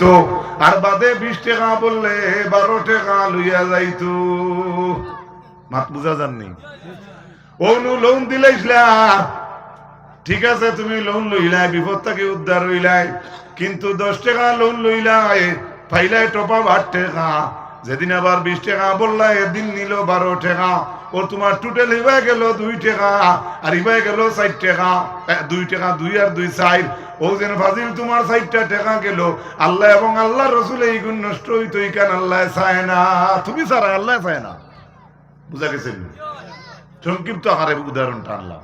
হইতো আর বাদে 20 টাকা বললে 12 টাকা লইয়া যাইতো। মাত বুঝা যাননি? ওনু লোন দিলাইছিলা, ঠিক আছে তুমি লোন লইলাই, বিপদ থেকে উদ্ধার হইলাই, কিন্তু 10 টাকা লোন লইলাই, পাইলাই টপা 8 টাকা। যেদিন আবার 20 টাকা বললাই এদিন নিল 12 টাকা। ও তোমার টোটাল ইবাই গেল 2 টাকা, আর ইবাই গেল 4 টাকা। 2 টাকা 2 আর 2 4। ও যেন ফাজিল তোমার 4টা টাকা গেল। আল্লাহ এবং আল্লাহ রসুল এই গুণ নষ্ট হইতো, কেন আল্লাহ চায় না, তুমি ছাড়া আল্লাহ চায় না। বুঝা গেছেন? সংক্ষিপ্ত আকারে উদাহরণটা আনলাম।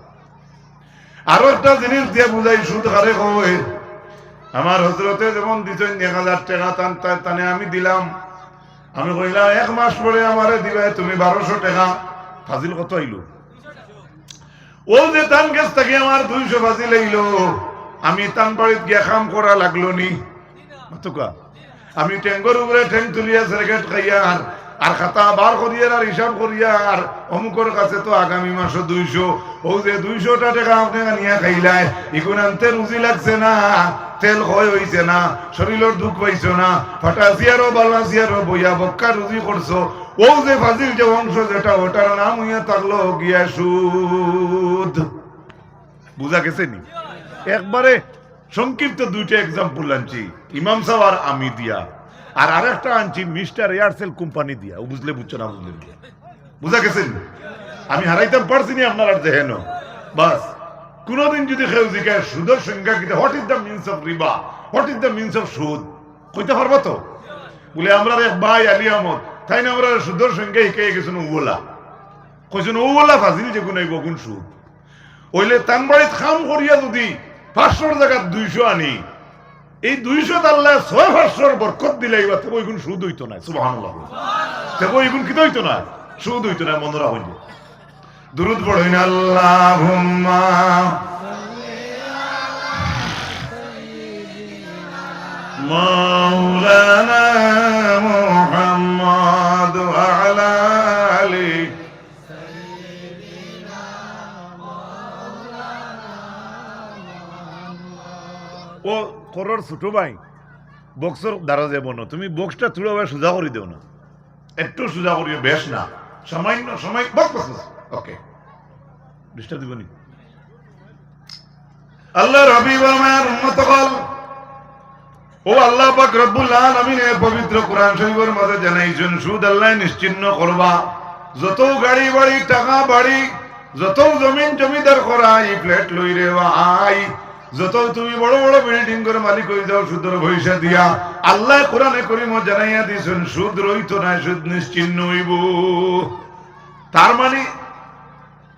আরো একটা জিনিস দিয়ে বুঝাই, সুদ হারে কই আমার হজরতে যেমন দিচ্ছেন 1000 টাকা টানে আমি দিলাম, আমি কইলাম 1 মাস পরে আমারে দিবে তুমি 1200 টাকা। ফাজিল কত আইলো? ও যে তান গেছ থেকে আমার 200 ফাজিল আইলো। আমি তান বাড়িতে গিয়া কাম করা লাগলো নি, আমি ট্যাঙ্গর উপরে ঠ্যাং তুলিয়া সিগারেট খাইয়া আর খাতা বার করিয়ার আর হিসাব করিয়ার অমুকর কাছে তো আগামী মাসে 200। ও যে 200টা টাকা আপনি নিয়ে খাইলাই, এখন আনতে রুজি লাগছে না, তেল ক্ষয় হইছে না, শরীরের দুঃখ পাইছো না, ফাটাসিয়ারও বালাসিয়ারও বইয়া বক্কা রুজি করছো। ও যে ফাজিল যে অংশ যেটা, ওটার নাম হইয়া থাকলো গিয়া সুদ। বুঝা গেছে নি? একবারে সংক্ষিপ্ত 2টা এক্সাম্পল আনছি, ইমাম সাহেব আর আমি দিয়া, আর আরেকটা আনছি মিস্টার এয়ারসেল কোম্পানি দিয়া। ও বুঝলে বুঝছো না বুঝলে, বুঝা গেছেন? আমি হারাইতাম পারছি নি আপনার আর যেহেন। বাস কোনদিন যদি কেউ জিজ্ঞাসা সুদের সংজ্ঞা কি, what is the means of riba, what is the means of sud, কইতে পারবো তো? বলে আমরা এক ভাই আলী আহমদ, তাই না আমরা সুদের সংজ্ঞা শিখে গেছেন ওলা, কইছেন ওলা ফাজিল যে গুণ গুণ সুদ। ওইলে তান বাড়িত খাম করিয়া যদি 500 জায়গা 200 আনি, এই 200 আল্লাহ 600 বরকত দিলে ওই গুণ সুদ হইতো না। সুবহানাল্লাহ। ওই গুণ কি হইতো না? সুদ হইতো না। মনরা হইল দুরুদ পড়েন আল্লাহুম্মা মাওলানা মুহাম্মদ ওয়া আলা আলি ও করর ছোট ভাই বক্সর দ্বারা যাব না, তুমি বক্সটা তুলে সোজা করে দেও না, একটু সোজা করিও, বেশ না, সামান্য সময় বক্স। ওকে, ডিস্টার্ব দিবনি। আল্লাহর হাবিব আমার উম্মত হল, ও আল্লাহ পাক রব্বুল আলামিনের পবিত্র কোরআন শরীফের মধ্যে জানাইছেন সুদ আল্লাহ নিশ্চিহ্ন করবা। যত গাড়ি বাড়ি টাকা বাড়ি, যত জমিন জমিদার করা এই ফ্ল্যাট লই রে ভাই, যত তুমি বড় বড় বিল্ডিং করে মালিক হয়ে যাও সুদের পয়সা দিয়া, আল্লাহ কোরআনে করিম জানাইয়া দিয়েছেন সুদ রইত না, সুদ নিশ্চিহ্ন হইব। তার মানে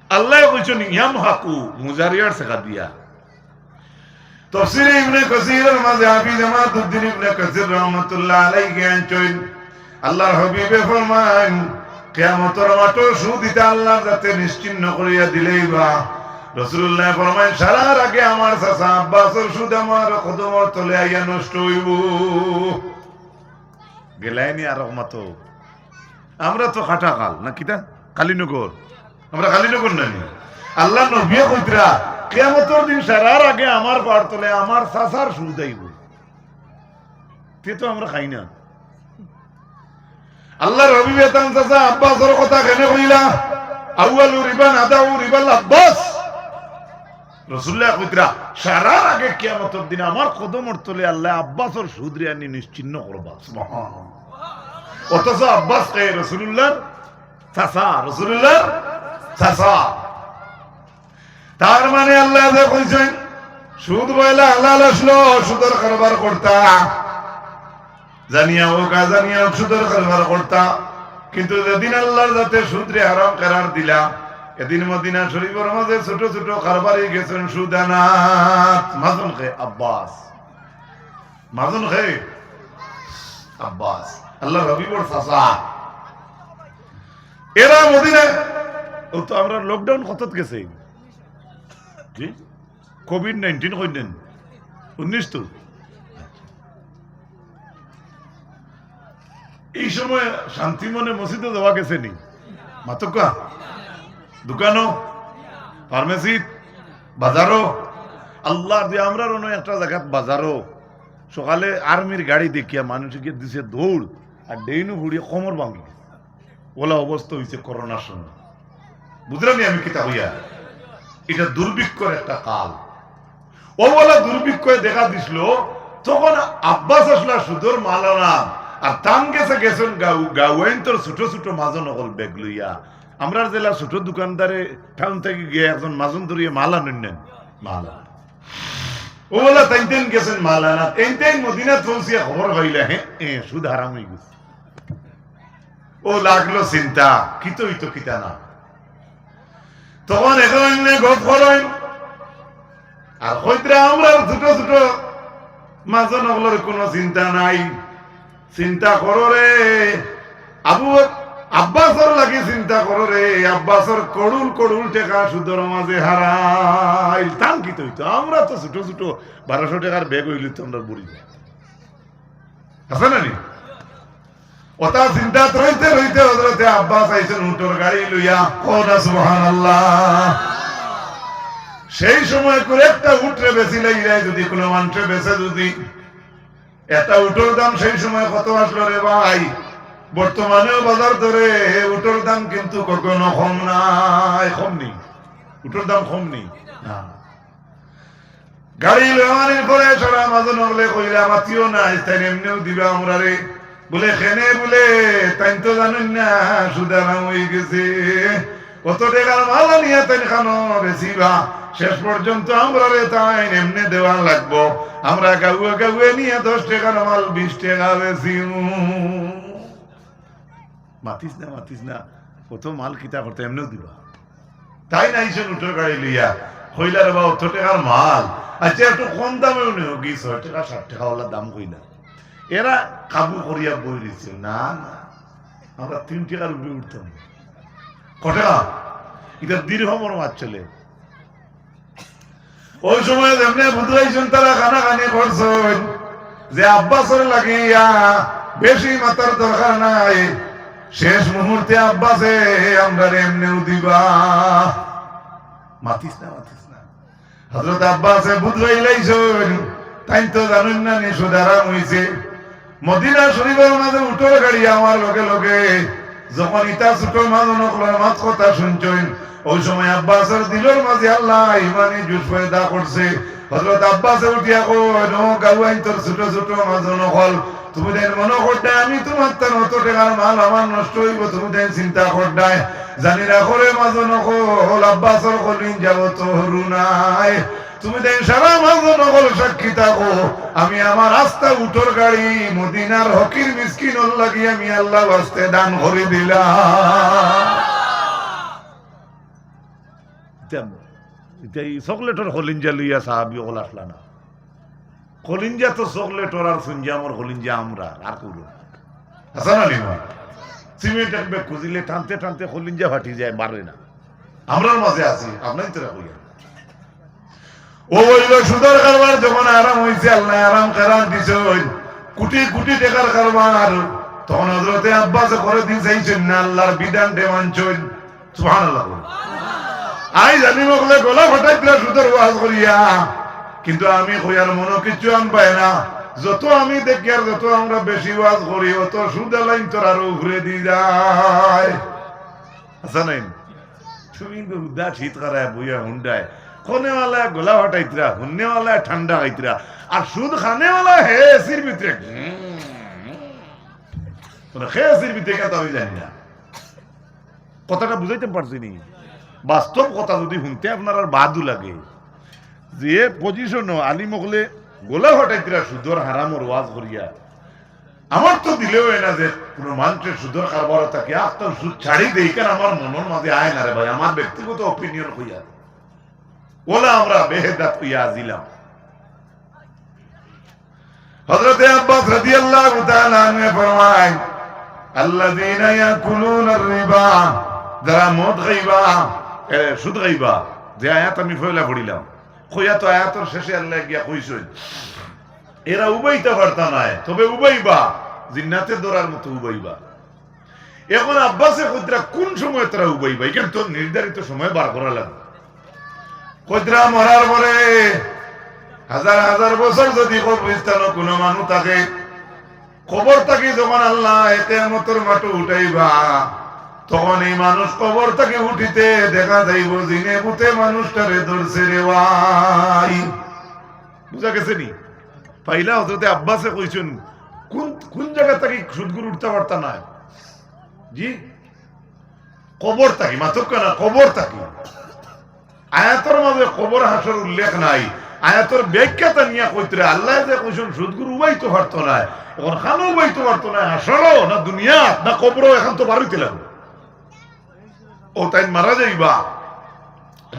আল্লাহ কইছেন ইয়াম হাকু মুজারিয়ার শেখা দিয়া। তাফসীরে ইবনে কাসীরের মাঝে হাফিজ জামাতুদ্দিন ইবনে কাসীর রাহমাতুল্লাহ আলাইহি আনছেন, আল্লাহর হাবিবে ফরমান কিয়ামতের মাঠে সুদ দিতে আল্লাহ যাতে নিশ্চিহ্ন করিয়া দিলেই বা। রাসূলুল্লাহ ফরমান সারার আগে আমার চাচা আব্বাসের সুদ আমার কদমের তলে আইয়া নষ্ট হইব। গেলাইনি আর রহমত, আমরা তো কাটাকাল না কিতা কালীনগর, আমরা কালীনগর নাই। আল্লাহ নবী কইতরা কিয়ামতের দিন সারার আগে আমার পার তলে আমার চাচার সুদ আইব, তে তো আমরা খাই না। আল্লাহর হাবিব তান চাচা আব্বাসের কথা কেন কইলা? আউয়ালু রিবান আদাউ রিবাল আব্বাস। রাসূলুল্লাহ কইতরা সারার আগে কিয়ামতের দিন আমার কদমের তলে আল্লাহ আব্বাসের সুদ রিয়ানি নিশ্চিহ্ন করবা। সুবহানাল্লাহ। অথচ আব্বাস কে? রাসূলুল্লাহর চাচা, রাসূলুল্লাহর চাচা। তার মানে আল্লাহ যে কইছেন সুদ বইলা হালাল আসলো, সুদের কারবার করতা, জানিয়া হোক জানিয়া হোক সুদের কারবার করতা, কিন্তু যেদিন আল্লাহর যাতে সুদরে হারাম করার দিলা, এদিন মদিনা শরীফের মাঝে ছোট ছোট কারবারি গেছেন সুদানাত। মাজন খে আব্বাস, মাজন খে আব্বাস, আল্লাহ হাবিবর চাচা। এরা মদিনা, ও তো আমরা লকডাউন কতত গেছে, কোভিড-19 কইলেন 19 তো। এই সময় শান্তি মনে মসজিদে যাওয়া গেছে নি? মাতকা দোকানও, ফার্মেসি, বাজারও, আল্লাহ দিয়ে আমরা একটা জায়গাত বাজারও সকালে আর্মির গাড়ি দেখিয়া মানুষকে দিছে দৌড় আর ডেইনু ঘুরিয়ে কোমর ভাঙি ওলা অবস্থা হয়েছে করোনার সময়। বুঝলাম আমি কিতা হইয়া, এটা দুর্ভিক্ষর একটা কাল। ও বলা দুর্ভিক্ষ দেখা দিছিল, তখন আব্বাস আসলা সুদর মালানা আর তান গেছেন গাওয়াইন তোর ছোট ছোট মাজন অকল ব্যাগ লইয়া। আমরা জেলা ছোট দোকানদারে টাউন থেকে গিয়ে একজন মাজন ধরিয়ে মালা নেন মালা। ও বলা তাইতেন গেছেন মালানা, তাইতেন মদিনা পৌঁছিয়া খবর পাইলে হ্যাঁ সুদ হারাম হয়ে গেছে। ও লাগলো চিন্তা কিতো হইতো কিতা না। তখন এখন গপ করেন আর হইতে আমরা ছোট ছোট মাজন ওগুলোর কোনো চিন্তা নাই। চিন্তা করো রে আব্বাসর লাগে চিন্তা করো রে, আব্বাসর করুল করুল টাকা সুদর মাঝে হারাই তান কি হইতো। আমরা তো ছোট ছোট 1200 টাকার ব্যাগ হইল তো আমরা বুড়ি আছে না নি। ওটা চিন্তা রইতে রইতে হজরতে আব্বাস আইছেন উটোর গাড়ি লইয়া। কোনা সুবহানাল্লাহ। সেই সময় করে একটা উঠরে বেশি লাগিয়ে যদি কোনো মানুষে বেছে যদি একটা উটোর দাম সেই সময় কত আসলো রে ভাই? বর্তমানেও বাজার ধরে উটোর দাম কিন্তু কখনো কম নাই, কম নেই, উটোর দাম কম নেই না। গাড়ি লোহানির পরে সারা মাঝে নগলে কইলে আমাতিও নাই তাই এমনিও দিবা আমরা রে বলে খেনে বলে তাই তো জানেন না সুদারাম হয়ে গেছে। কত টাকার মাল নিয়ে তাই খানো বেশিবা শেষ পর্যন্ত আমরা রে তাই এমনি দেওয়া লাগবো। আমরা গাউয়ে গাউয়ে নিয়ে 10 টাকার মাল 20 টাকা বেশি। মাতিস না কত মাল কিতা করতে এমনিও দিবা তাই নাই সে উঠোর গাড়ি লইয়া কইলা রে বা 8 টাকার মাল। আচ্ছা একটু কম দামে নিও কি 6 টাকা 7 টাকা ওলা দাম কইলা। এরা কাবু করিয়া বই দিচ্ছে না না আমরা 3 টাকার উপরে উঠতাম। কটা এটা দীর্ঘমর মাছ চলে। ওই সময় যেমনি বুঝাইছেন তারা খানাখানি করছেন যে আব্বাসের লাগিয়া বেশি মাতার দরকার নাই, শেষ মুহূর্তে আব্বাসে আমরা এমনিও দিবা। মাতিস না হযরত আব্বাসে বুঝাইলাইছেন তাই তো জানেন না নি সুদারাম হইছে। মদিনা শরীফের মাঝে উঠোর গাড়ি আমার লগে লগে যখন ইটা ছোট মানুষ মাত কথা শুনছেন ওই সময় আব্বাসের দিলের মাঝে আল্লাহ ইমানি জুস পয়দা করছে। হযরত আব্বাসে উঠিয়া কইল গাওয়াই তোর ছোট ছোট মাজন হল তুমি দেন মনে করতে আমি তোমার তার 100 টাকার মাল আমার নষ্ট হইব তুমি দেন চিন্তা করডাই জানি রাখরে মাজন হল আব্বাসর কলিন যাব তো হরু নাই। তুমি দেন সারা মাজন হল সাক্ষী থাকো আমি আমার রাস্তা উঠোর গাড়ি মদিনার হকির মিসকিন লাগি আমি আল্লাহ ওয়াস্তে দান করে দিলাম। চকলেটর হলিঞ্জা লইয়া সাহাবি ওল আসলা না। হলিঞ্জা তো চকলেটর আর সুঞ্জামর হলিঞ্জা আমরা আর করো আসা না নিমা সিমেন্ট এক ব্যাগ খুঁজিলে টানতে টানতে হলিঞ্জা ফাটি যায় বাড়ে না। আমরার মাঝে আছি আপনাই তোরা কইয়া ও বলল সুদর কারবার যখন আরাম হয়েছে আল্লাহ আরাম কারাম দিছে কোটি কোটি টাকার কারবার তখন হযরতে আব্বাস করে দিন চাইছেন না আল্লাহর বিধান দে মানছেন। সুবহানাল্লাহ। আই জানি বলে গলা ফাটাই দিলা সুদর ওয়াজ করিয়া কিন্তু আমি কইয়ার মনো কিছু আন পাই না। যত আমি দেখি আর যত আমরা বেশি ওয়াজ করি অত সুদা লাইন তোর আরো ঘুরে দিয়ে যায়। আচ্ছা নাই তুমি উদা শীত করায় বইয়া হুন্ডায় কোনেওয়ালা গোলা ফাটাইতরা হুন্নেওয়ালা ঠান্ডা হইতরা আর সুদ খানেওয়ালা হে এসির ভিতরে হে এসির ভিতরে কথা আমি জানি না। কথাটা বুঝাইতে পারছি নি। বাস্তব কথা যদি শুনতে আপনার আর বাদু লাগে যে পজিশন আলিম হলে গোলা ফাটাইতরা সুদর হারামর ওয়াজ করিয়া আমার তো দিলেও না যে কোনো মানুষের সুদর কারবার থাকে আস্তাও সুদ ছাড়ি দেই কারণ আমার মনের মাঝে আয় না রে ভাই আমার ব্যক্তিগত অপিনিয়ন হইয়া ওলা আমরা বেহেদাত হইয়া আজিলাম। হযরতে আব্বাস রাদিয়াল্লাহু তাআলা আনহু ফরমায় আল্লাযীনা ইয়াকুলুনা আর-রিবা যারা মদ খাইবা সুদ খাইবা যে আয়াত আমি ফয়লা পড়িলাম কইয়া তো আয়াতের শেষে আল্লাহ গিয়া কইছেন এরা উবাইতে পারতা নাই তবে উবাইবা জিন্নাতে দরার মতো উবাইবা। এখন আব্বাসে কইতরা কোন সময় তারা উবাইবা এখানে তো নির্ধারিত সময় বার করা লাগবে। কইতরা মরার পরে হাজার হাজার বছর যদি কবরস্থানে কোনো মানুষ থাকে, কবর থাকি যখন আল্লাহ কিয়ামতের মাঠে উঠাইবা, তখন এই মানুষ কবর থেকে উঠিতে দেখা যাইব দিনে বুতে মানুষটারে ধরছে রে ভাই। বুঝা গেছে নি? পাইলা হজরতে আব্বাসে কইছেন কোন কোন জায়গা থেকে সুদগুর উঠতে পারতা না? জি, কবর থাকি, মাত্র না কবর থাকি। আয়াতের মাঝে কবর হাসর উল্লেখ নাই, আয়াতের ব্যাখ্যাটা নিয়ে কইতে আল্লাহ যে কইছেন সুদগুর উবাইতে পারতো না, এখন খানো উবাইতে পারতো না, আসলো না দুনিয়া না কবর, এখন তো বাড়িতে লাগবে। ও তাই মারা যাইবা,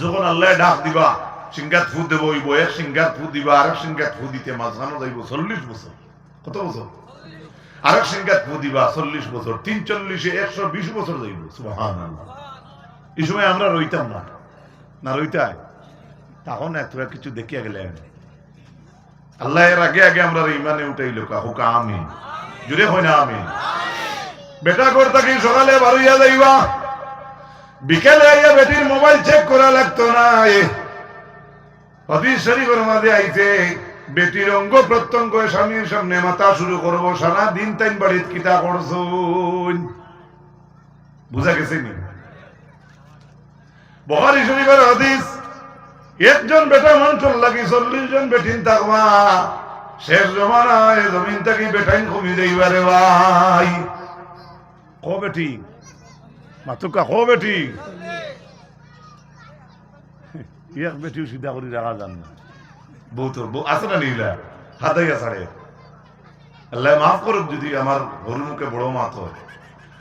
যখন আল্লাহ ডাক দিবা সিংহাত ফু দেব, ওই এক সিংহাত ফু দিবা, আরেক সিংহাত ফু দিতে মাঝখানো যাইব 40 বছর। কত বছর? আরেক সিংহাত ফু দিবা 40 বছর, 3 40 120 বছর যাইব। সুবহানাল্লাহ। এই সময় আমরা রইতাম না, না রইতাই তখন এতটা কিছু দেখিয়া গেলেন আল্লাহ। এর আগে আগে আমরা ইমানে উঠাইল কাহুকা আমিন, জুড়ে হয় না আমিন। বেটা করতা কি সকালে বাড়িয়া যাইবা, বিকেলে আইয়া বেটির মোবাইল চেক করা লাগতো না। হাদিস শরীফের মাঝে আইছে বেটির অঙ্গ প্রত্যঙ্গ স্বামীর সামনে মাথা শুরু করবো, সারা দিন তাইন বাড়িত কিতা করছুন। বুঝা গেছে নি? বুখারী শরীফের হাদিস, একজন বেটা মানুষের লাগি 40 জন বেটিন থাকবা, শেষ জমানায় জমিন থাকি বেটাইন কমি যাইবারে ভাই। ক বেটি মাতুকা, ক বেটি এক বেটিও সিধা করে রাখা যান না। বহুত আছে না নিলা হাতাইয়া ছাড়ে, আল্লাহ মাফ করুক যদি আমার গরু মুখে বড় মাত হয়,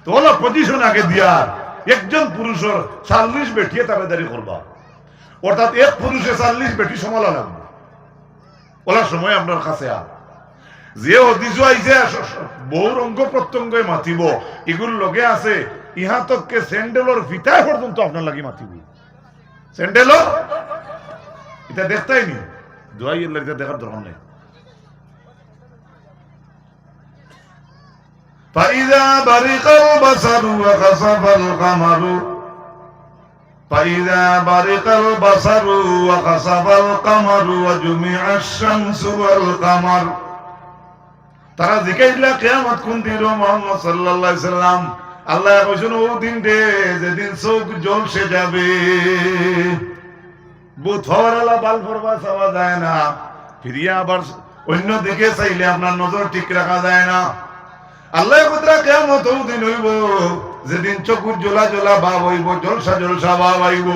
তো ওলা পজিশন আগে দিয়ার একজন পুরুষের 40 বেটিয়ে তাবেদারি করবা, অর্থাৎ এক পুরুষে 40 বেটি সমালা লাগবে। ওলা সময় আপনার কাছে আর যে হদিস আইছে বউর অঙ্গ প্রত্যঙ্গ মাতিব, এগুলো লগে আছে ইহাতককে স্যান্ডেলর ফিতায় পর্যন্ত আপনার লাগি মাতিব। স্যান্ডেলর এটা দেখতাই নি, দোয়াই এটা দেখার দরকার নেই। فإذا برق البصر وخسف القمر فإذا برق البصر وخسف القمر وجمع الشمس والقمر। তারা জিকাইলা কিয়ামত কোন দিন? মুহাম্মদ সাল্লাল্লাহু আলাইহি সাল্লাম আল্লাহ কইছেন ও দিন রে যেদিন চোখ জ্বলসে যাবে, বুথওয়ালা বাল পড়বা চাওয়া যায় না, ফিরিয়া আবার অন্য দিকে চাইলে আপনার নজর ঠিক রাখা যায় না। আল্লাহ কতরা কিয়ামত ও দিন হইব যেদিন চকুর জ্বলা জ্বলা ভাব হইব, জলসা জলসা ভাব হইব।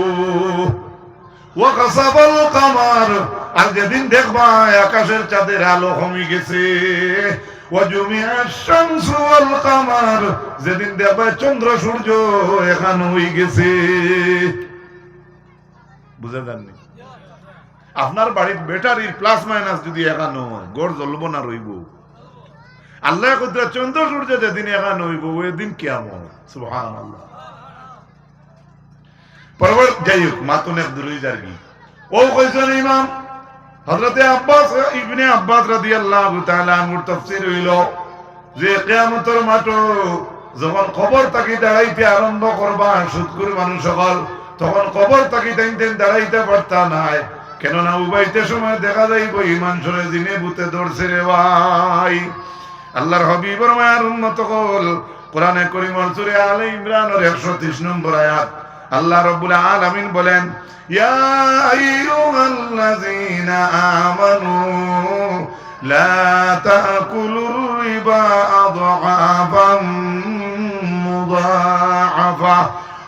ওয়া কাসাবাল কামার, আর যেদিন দেখবা আকাশের চাঁদের আলো কমে গেছে। ওয়া জুমিআশ শামসু ওয়াল কামার, যেদিন দেখবা চন্দ্র সূর্য এখান হয়ে গেছে। বুঝা যাননি? আপনার বাড়ির ব্যাটারির প্লাস মাইনাস যদি এখান হয়, গড় জ্বলব না রইব। আল্লাহ কতরা চন্দ্র সূর্য যেদিন এখান হইব ওই দিন কিয়ামত। সুবহানাল্লাহ। পরবর যাই হোক, মাতুন এক দূরই যারগি ও কইছেন ইমাম হযরতে আব্বাস ইবনে আব্বাস রাদিয়াল্লাহু তাআলা আনহুর তাফসীর হইল যে কিয়ামতের মাঠ যখন কবর তাকি দাঁড়াইতে আরম্ভ করবা সুদকুর মানুষ সকল, তখন কবর তাকি টাইনতেন দাঁড়াইতে পারতা নাই, কেননা উবাইতে সময় দেখা যাইব ইমান সরে দিনে বুতে ধরছে রে ভাই। আল্লাহর হাবিবের মায়ার উম্মত কল কোরআনে কারীমের সূরা আলে ইমরানের 130 নম্বর আয়াত আল্লাহ রাব্বুল আলামিন বলেন, ইয়া আইয়ুহাল্লাযীনা আমানু লা তাকুলুর রিবা আদআফাম মুদাআফা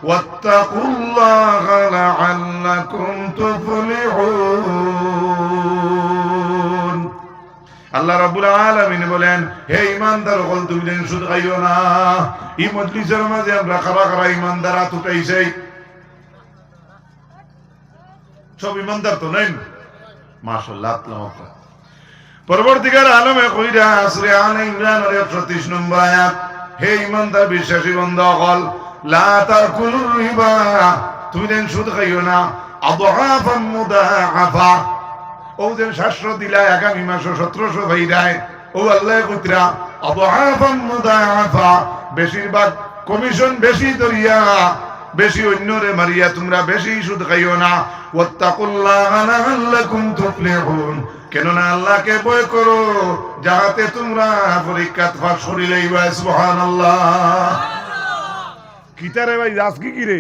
ওয়াত্তাকুল্লাহা লাআল্লাকুম তুফলিহুন। আল্লাহ রাব্বুল আলামিন বলেন, হে ঈমানদার সকল, তুমি যেন সুদ খাইও না। এই মজলিসের মাঝে আমরা খারা খারা ঈমানদার হাত উঠাইছে, সব ঈমানদার তো নাই? মাশাআল্লাহ। পরবর্তীকার আলমে কইরা সূরা আলে ইমরানের 130 নম্বর আয়াত, হে ঈমানদার বিশ্বাসী বান্দা সকল, লা তাকুলুর রিবা, তুমি যেন সুদ খাইও না, আদআফাম মুদাআফা, ও যেন 700 দিলা আগামী মাসে 1700 হয়ে যায়। ও আল্লাহ কইরা আদআফাম মুদাআফা, বেশিরভাগ কমিশন বেশি দরিয়া বেশি অন্যরে মারিয়া তোমরা বেশি সুদ খাইও না। ওয়াত্তাকুল্লাহা লাআল্লাকুম তুফলিহুন, কেননা আল্লাহকে ভয় করো যাহাতে তোমরা পরীক্ষাত পাস করিলেই ভাই সুবহানাল্লাহ। কিতারে ভাই আজকে কি রে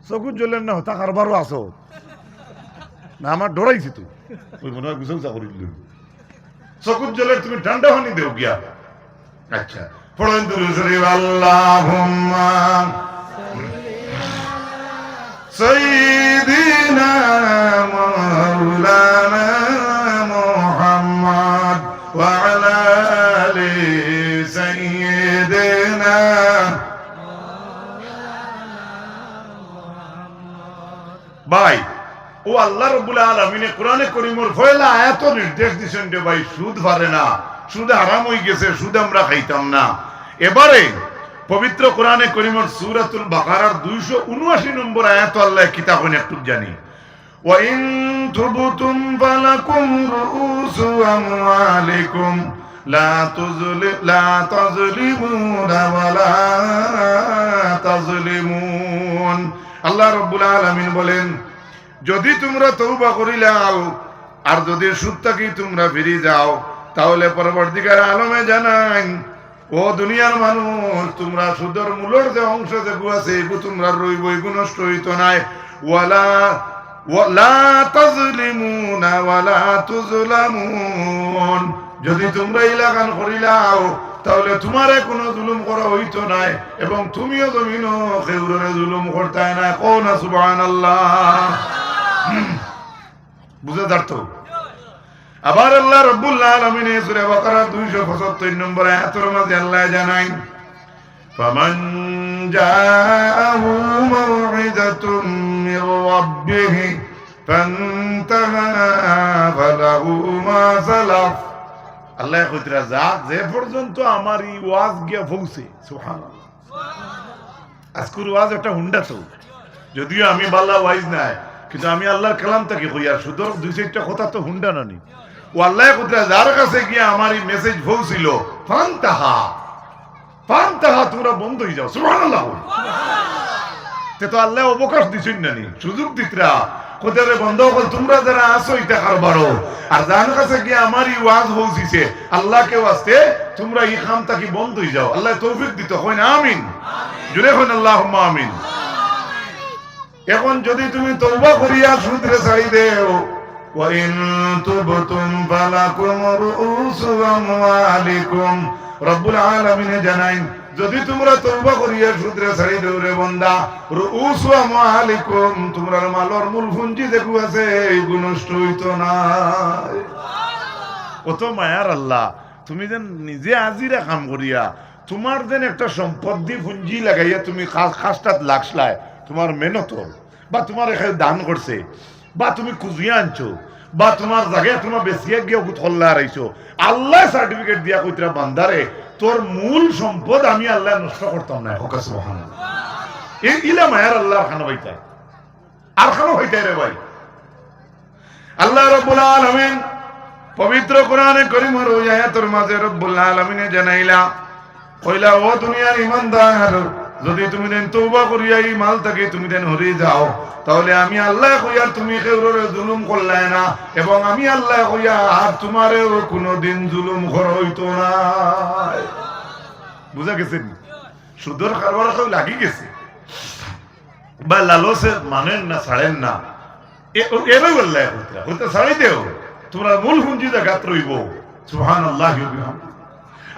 চকুত জ্বলেন না হতা কারবারও আসো না আমার ডরাইছি তুই ওই মনে হয় গুছাগুছা করি দিল চকুত জ্বলের তুমি ঠান্ডা পানি দেও গিয়া। আচ্ছা পড়েন দুরূদ শরীফ আল্লাহুম্মা সাইয়্যিদিনা মাওলানা মুহাম্মদ ওয়া আলা আলি সাইয়্যিদিনা। ভাই ও আল্লাহ রাব্বুল আলামিনে কোরআনে কারীমের পয়লা আয়াত নির্দেশ দিয়েছেন যে ভাই সুদ পারে না, সুদ হারাম হয়ে গেছে, সুদ আমরা খাইতাম না। এবারে পবিত্র কোরআনে কারীমের সূরাতুল বাকারার 279 নম্বর আয়াত আল্লাহ কিতাব একটু জানি, ওয়া ইন তুবতুম ফালাকুম রুউসু আমওয়ালিকুম লা তাযলিমুনা ওয়া লা তাযলিমুন। আল্লাহ রাব্বুল আলামিন বলেন যদি তোমরা তওবা করিলাও আর যদি সুদ থেকে তোমরা ফিরে যাও তাহলে পরবর্তীকার আলমে জানাই ও দুনিয়ার মানুষ তোমরা সুদের মূলর যে অংশ যেগু আছে এগু তোমরা রইব, এগু নষ্ট হইতো নাই। ওয়ালা তাযলিমুনা ওয়ালা তুযলামুন। যদি তোমরা ইলাকান করিলাও তাহলে তোমারে কোনো জুলুম করা হইতো নাই এবং তুমিও জমিনও কেউরে জুলুম করতে না। কোন সুবহানাল্লাহ। বুঝে যাচ্ছো? আবার আল্লাহ রাব্বুল আলামিন সূরা বাকারা 275 নম্বর আয়াতের মধ্যে আল্লাহ জানাই, ফামান জাআহু মাউইযাতুম মির রাব্বিহি ফান্তাহা ফালাহু মা সালাফ। আল্লাহ কইতরা যাক যে পর্যন্ত আমার এই ওয়াজ গিয়া পৌঁছে, সুবহানাল্লাহ। আজকের ওয়াজ একটা হুন্ডা তো, যদিও আমি বাল্লা ওয়াইজ নাই কিন্তু আমি আল্লাহর কালাম থেকে কই আর সুদর দুই চারটা কথা তো হুন্ডা নানি। ও আল্লাহ কইতরা যার কাছে গিয়া আমার এই মেসেজ পৌঁছিল ফান্তাহা তোমরা বন্ধ হয়ে যাও, সুবহানাল্লাহ। তে তো আল্লাহ অবকাশ দিছেন নানি, সুযোগ দিতরা কোথারে বন্ধ কর। তোমরা যারা আসো এটা কারবারো আর যার কাছে গিয়ে আমার এই ওয়াজ পৌঁছিছে আল্লাহকে ওয়াস্তে তোমরা এই কামটা কি বন্ধ হয়ে যাও। আল্লাহ তৌফিক দিত, হয় না? আমিন জুড়ে হয় না আল্লাহুম্মা আমিন। এখন যদি তুমি তওবা করিয়া সুদরে ছাড়ি দেও, ওয়া ইন তুবতুম ফালাকুম রুউসু আমওয়ালিকুম। রব্বুল আলামিন জানাইন যদি তোমরা তওবা করিয়া সুদরে ছাড়ি দেও রে বান্দা, রুউসু আমওয়ালিকুম তোমরা মালর মূল পুঁজি যেগু আছে এইগু নষ্ট হইতো না। কত মায়ার আল্লাহ, তুমি যেন নিজে আজিরা কাম করিয়া তোমার যেন একটা সম্পত্তি পুঁজি লাগাইয়া তুমি কাজটাত লাগছলাই, তোমার মেহনত বা তোমার এখানে দান করছে বা তুমি কুজিয়া আনছো বা তোমার জায়গায় তোমার বেশিয়া গিয়ে থল্লা হারাইছো, আল্লাহ সার্টিফিকেট দিয়া কইতরা বান্দারে তোর মূল সম্পদ আমি আল্লাহ নষ্ট করতাম না। হোক সুবহানাল্লাহ। এই ইলা মায়ার আল্লাহ খানা হইতায় আর খানো হইতায় রে ভাই। আল্লাহ রাব্বুল আলামিন পবিত্র কোরআনে কারীমের ওই আয়াতের মাঝে রব্বুল আলামিন জানাইলা কইলা ও দুনিয়ার ঈমানদার যদি তুমি দেন তওবা করিয়া এই মাল থেকে তুমি দেন হরে যাও তাহলে আমি আল্লাহ কইয়া তুমি কেউরে জুলুম করলে না এবং আমি আল্লাহ কইয়া আর তোমারেও কোনোদিন জুলুম করা হইতো না। বুঝা গেছে? সুদর কারবার কেউ লাগি গেছে বা লালসে মানেন না ছাড়েন না এরই বললে হইতে ছাড়ি দেও তোমরা মূল পুঁজি জায়গাত রইব। সুবহানাল্লাহ।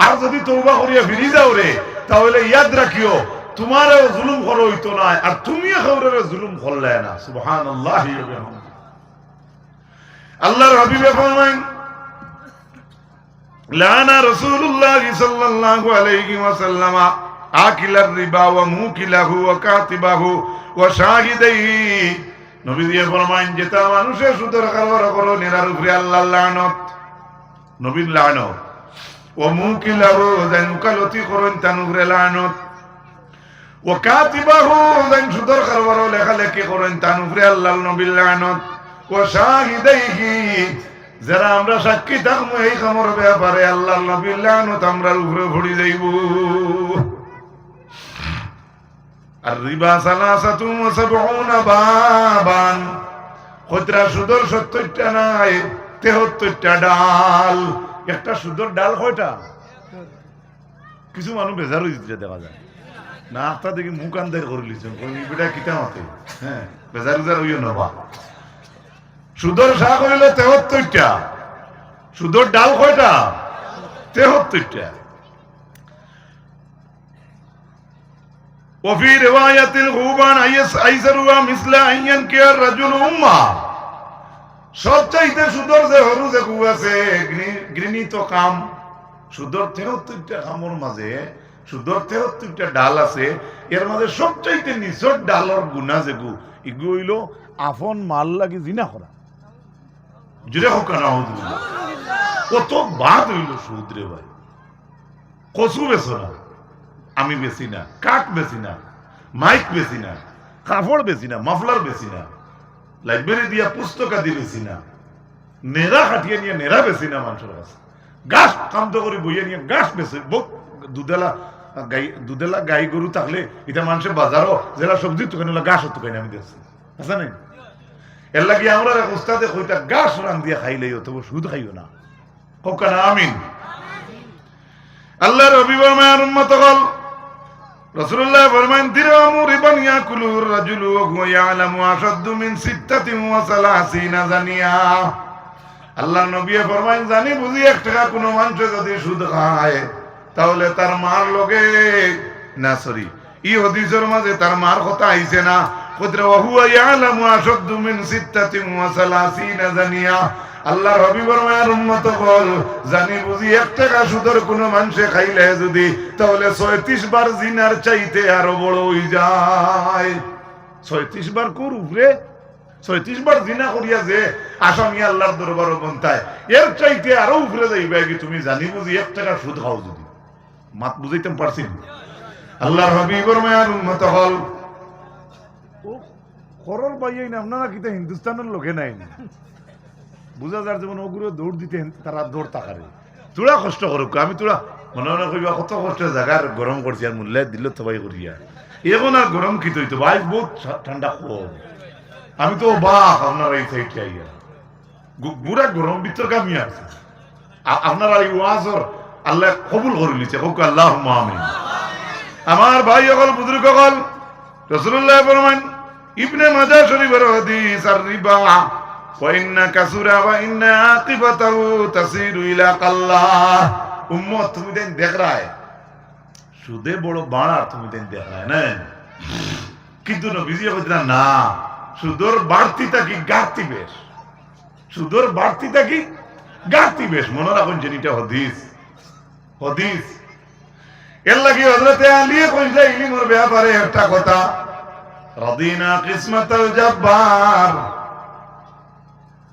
আর যদি তওবা করিয়া ফিরে যাও রে তাহলে ইয়াদ রাখিও তোমারও জুলুম করা হইতো না আর তুমিও কাউরে জুলুম করলে না। সুবহানাল্লাহ। আল্লাহর হাবিবে ফরমান লানা রাসূলুল্লাহ সাল্লাল্লাহু আলাইহি ওয়াসাল্লাম আকিলার রিবা ওয়া মুকিলাহু ওয়া কাতিবাহু ওয়া শাহিদাইহি। নবী দিয়ে ফরমান যেটা মানুষের সুদের কারবার করে নেরার উপরে আল্লাহর লানত, নবীর লানত। ও মুকিলাহু যান কালতি করেন তার উপরে লানত। ও কাতিবাহু যান সুদের কারবার লেখালেখি করেন তার উপরে আল্লাহর নবীর লানত। ও শাহিদাইহি যারা আমরা সাক্ষী থাকবো এই কামর ব্যাপারে আল্লাহর নবীর লানত আমরার উপরে ভরি যাইব। আর রিবা সালাসাতুন ওয়া সাবউনা বাবান কইতরা সুদর 70টা নাই 73টা ডাল। একটা সুদর ডাল কয়টা? কিছু মানুষ বেজার হইছে দেখা যায় না, আপনার দেখি মুখ আন্দার করে লিছেন বেটা কিতা মাতে। হ্যাঁ, বেজার উজার হইও না। সুদর শাক হইল 73টা, সুদর ডাল কয়টা? 73টা। وفي رواية الغوبان أيسرها مثل أن ينكح الرجل أمه। সবচাইতে সুদর যে হরু যে গু আছে গৃহীত কাম, সুদর 73টা কামর মাঝে সুদর 73টা ডাল আছে, এর মাঝে সবচাইতে নিচর ডালর গুণা যে গু ইগু হইল আফন মাল লাগি জিনা করা। জুড়ে হোক না কত বাদ হইল সুদ রে ভাই। কচু বেছো না, আমি বেশি না, কাঠ বেশি না, মাইক বেশি না, কাপড় বেশি না, মাফলার বেশি না, লাইব্রেরি দিয়া পুস্তকাদি বেশি না, নেড়া খাটিয়ে নিয়ে নেড়া বেশি না, মানুষের কাছে গাছ কান্ত করে বইয়ে নিয়ে গাছ বেশি। দুধেলা গাই গরু থাকলে এটা মানুষের বাজারও জেলা সবজি তো কেন গাছ হতো কেন আমি দেখছি আছে নাই। এর লাগে আমরা উস্তাদে কইটা গাছ রান দিয়ে খাইলেই হতো, সুদ খাইও না। হোক না আমিন। আল্লাহর হাবিবের মায়ের উম্মত হল রাসূলুল্লাহ ফরমান দিরহামু রিবান ইয়াকুলুর রাজুলু ওয়া হুয়া ইয়ালামু আশাদ্দু মিন 36 জানিয়া। আল্লাহর নবী ফরমান জানি বুঝি 1 টাকা কোন মানুষ যদি সুদ খায় তাহলে তার মার লগে না, সরি এই হাদিসের মাঝে তার মার কথা আইছে না। কতরা ওয়া হুয়া ইয়ালামু আশাদ্দু মিন 36 জানিয়া। আল্লাহর হাবিবের মায়ের উম্মত বল জানি বুঝি 1 টাকা সুদের কোন মানুষে খাইলে যদি তাহলে 36 বার জিনার চাইতে আরো বড় হয়ে যায়। 36 বার কোর উপরে 36 বার জিনা করিয়া যে আসামি আল্লাহর দরবারে বন্তায় এর চাইতে আরো উপরে যাইবে কি তুমি জানি বুঝি 1 টাকা সুদ খাও যদি। মাত বুঝাইতে পারছি? আল্লাহর হাবিবের মায়ের উম্মত হল ও করল বাইয়াই না, আপনারা কিতা হিন্দুস্তানের লোকে নাই বুঝা যার যেমন ওগুলো দৌড় দিতে তারা দৌড় তাকারে তোরা কষ্ট করুক। আমি তোরা মনে মনে করিবা কত কষ্টের জায়গার গরম করছি আর মূল্য দিল সবাই করিয়া এখন আর গরম কি তৈতো ভাই বহুত ঠান্ডা কম। আমি তো বাহ আপনার এই সাইডে আইয়া বুড়া গরম ভিতর কামি আছে আপনার এই ওয়াজর আল্লাহ কবুল করে নিচ্ছে হোক আল্লাহ আমিন। আমার ভাই সকল বুজুর্গ সকল রাসূলুল্লাহ ফরমান ইবনে মাজাহ শরীফের হাদিস আর রিবা وَإِنَّ كَثُرَ وَإِنَّ عَاقِبَتَهُ تَسِيرُ إِلَى قَلَّةٍ। উম্মত তুমি দেন দেখ রায় সুদে বড় বাড়া তুমি দেন দেখ রায় না, কিন্তু নবীজি কইতেন না সুদর বাড়তিটা কি গাতি বেশ, সুদর বাড়তিটা কি গাতি বেশ। মনে রাখুন যেটা হাদিস হাদিস এর লাগি হযরতে আলী কইলা ইলমের ব্যাপারে একটা কথা রাদিনা কিসমাতাল জব্বার।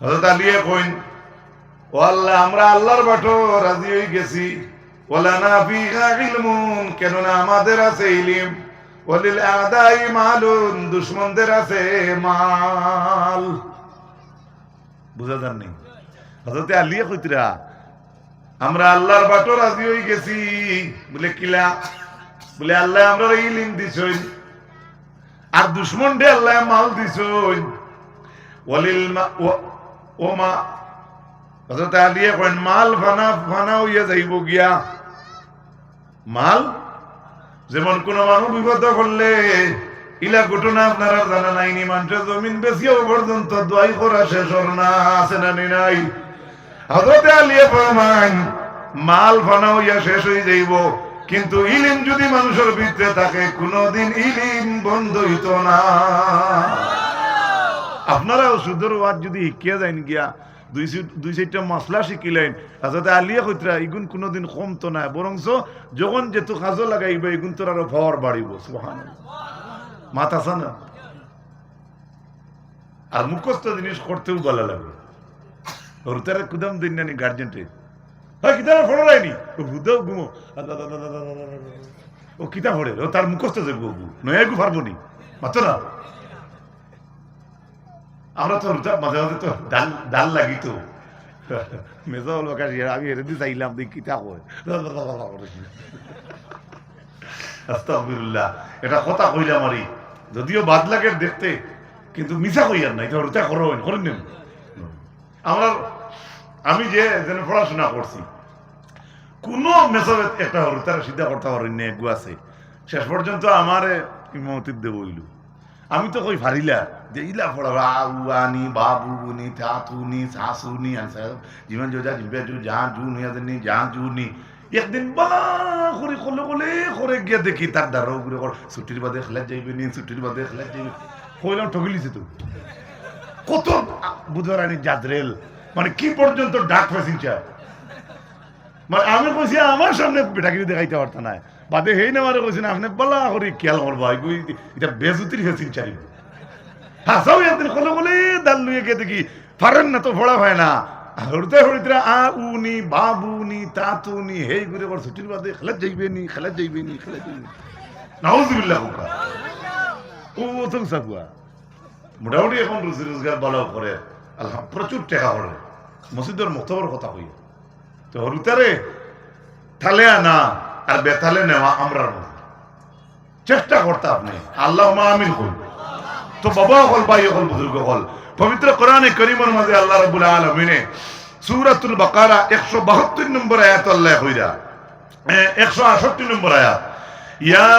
হযরত আলী কইন ও আল্লাহ আমরা আল্লাহর বাটো রাজি হয়ে গেছি, ওয়ালানা ফিহা ইলমুন কেননা আমাদের আছে ইলম, ওয়ালিল আদাই মালুন দুশমনদের আছে মাল। বুঝা যান নি? হযরত আলী কইতরা আমরা আল্লাহর বাটো রাজি হয়ে গেছি বলে কিলা বলে আল্লাহ আমরা ইলম দিছই আর দুশমনদের আল্লাহ মাল দিছই। ওয়ালিল ওমা হযরত আলী কইন মাল ফানা হইয়া যাইব গিয়া। মাল যেমন কোন মানুষ বিপদ করলে ইলা ঘটনা আপনারা জানা নাইনি, মানুষের জমিন বেশিও পর্যন্ত দোয়াই করা শেষ হল না, আছে না নাই? হযরত আলী ফরমান মাল ফানা হইয়া শেষ হয়ে যাইব, কিন্তু ইলম যদি মানুষের ভিতরে থাকে কোনদিন ইলম বন্ধ হইতো না। আপনারাও সুদর ওয়াজ যদি শিখিয়া যাইন গিয়া দুই চারটা মশলা শিখিলেন হযরত আলী কইতরা ইগুন কোনদিন কমতো না, বরংস যখন যেহেতু কাজও লাগাইবে ইগুন তোর আরো পাওয়ার বাড়িব। সুবহানাল্লাহ, মাথা আছে না? আর মুখস্থ জিনিস করতেও ভালো লাগে। ওর তারা কুদাম দিন নানি গার্জেন্টে হ্যাঁ কিতাব ফোড়ো রায়নি ও ভূতেও ঘুমো ও কিতাব ফোড়ে ও তার মুখস্থ যে গু নয় গু পারবো নি মাত্র না। আমরা তো মাঝে মাঝে তো ডাল লাগি তো মেজা হলো আমি এর দিয়ে চাইলাম দেখ কিতাব হয় আস্তাগফিরুল্লাহ। এটা কথা কইলাম আরই, যদিও বাদ লাগে দেখতে কিন্তু মিছা কইয়ার নাই এটা করেন করেন নেন আমার আমি যে যেন পড়াশোনা করছি কোনো মেসবে একটা হরতারা সিদ্ধা করতে পারেন না একগু আছে শেষ পর্যন্ত আমার ইমামতির দেব হইল আমি তো কই ফারিলা যে ইলা পড়াবা আউয়ানি বাবুনি তাতুনি শাশুনি জীবন যোজা জিবে জু যা জু নিয়া দেনি যা জুনি একদিন বালা করে কলে কলে করে গিয়ে দেখি তার দ্বারা ঘুরে কর ছুটির বাদে খেলা যাইবে নি ছুটির বাদে খেলা যাইবে কইলাম ঠগিলিছে তো কত বুধবারানি জাজরেল মানে কি পর্যন্ত ডাক ফেসিনছা মানে আমি কইছি আমার সামনে বেটাগিরি দেখাইতে পারত না বাদে হেই না মারে কইছি না আপনি বলা করি খেয়াল করবা এটা বেজুতির ফেসিন চাই হাসাও একদিন কলে কলে দাল লুয়ে গিয়ে দেখি পারেন না তো ভোড়া হয় না হরতে হরিতে আ উনি বাবুনি তাতুনি হেই ঘুরে কর ছুটির বাদে খেলা যাইবে নি খেলা যাইবে নি খেলা যাইবে নাউজুবিল্লাহ হুকা ও তো সাকুয়া মোটামুটি এখন রুজি রোজগার ভালো করে আল্লাহ প্রচুর টাকা করে মসজিদের মতবর কথা কই তো হরুতারে থালে আনা আর বেতালে নেওয়া আমরার মধ্যে চেষ্টা করতে আপনি আল্লাহ আমিন কই তো বাবা হল ভাই হল বুজুর্গ হল পবিত্র কোরআনে কারীমের মাঝে আল্লাহ রাব্বুল আলামিনে সূরাতুল বাকারা 172 নম্বর আয়াত আল্লাহ কইরা 168 নম্বর আয়াত ইয়া